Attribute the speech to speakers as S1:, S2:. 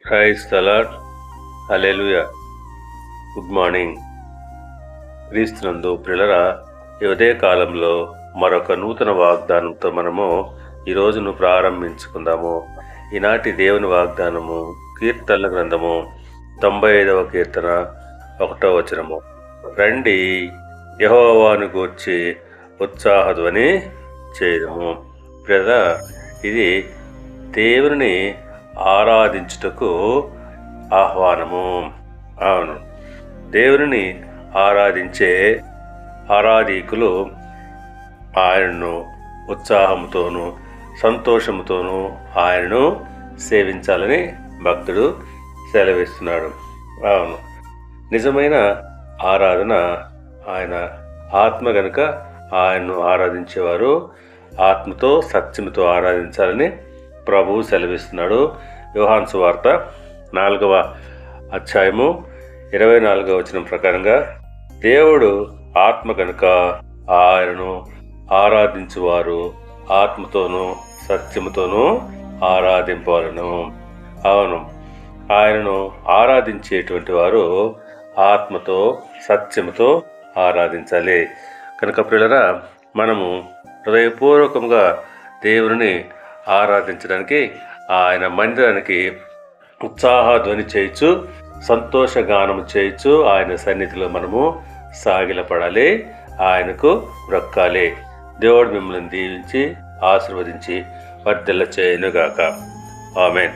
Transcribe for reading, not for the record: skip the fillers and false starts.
S1: Praise the Lord. Hallelujah. Good morning. క్రీస్తునందు ప్రియులారా, ఈ ఉదయ కాలంలో మరొక నూతన వాగ్దానంతో మనము ఈ రోజును ప్రారంభించుకుందాము. ఈనాటి దేవుని వాగ్దానము కీర్తనల గ్రంథము 95వ కీర్తన 1వ వచనము. రండి, యెహోవాను గూర్చి ఉత్సాహధ్వని చేయదము. ప్రియులారా, ఇది దేవుని ఆరాధించుటకు ఆహ్వానము. అవును, దేవుని ఆరాధించే ఆరాధకులు ఆయనను ఉత్సాహంతోనూ సంతోషంతోనూ ఆయనను సేవించాలని భక్తుడు సెలవిస్తున్నాడు. అవును, నిజమైన ఆరాధన ఆయన ఆత్మ గనుక ఆయన్ను ఆరాధించేవారు ఆత్మతో సత్యముతో ఆరాధించాలని ప్రభువు సెలవిస్తున్నాడు. యోహాను సువార్త 4వ అధ్యాయము 24వ వచనం ప్రకారంగా, దేవుడు ఆత్మ కనుక ఆయనను ఆరాధించువారు ఆత్మతోనూ సత్యముతోనూ ఆరాధింపాలను. అవును, ఆయనను ఆరాధించేటువంటి వారు ఆత్మతో సత్యముతో ఆరాధించాలి. కనుక ప్రియులారా, మనము హృదయపూర్వకంగా దేవుని ఆరాధించడానికి ఆయన మందిరానికి ఉత్సాహధ్వని చేయొచ్చు, సంతోషగానము చేయొచ్చు. ఆయన సన్నిధిలో మనము సాగిలపడాలి, ఆయనకు బ్రొక్కాలి. దేవుడు మిమ్మల్ని దీవించి ఆశీర్వదించి వర్ధిల్ల చేయనుగాక. ఆమేన్.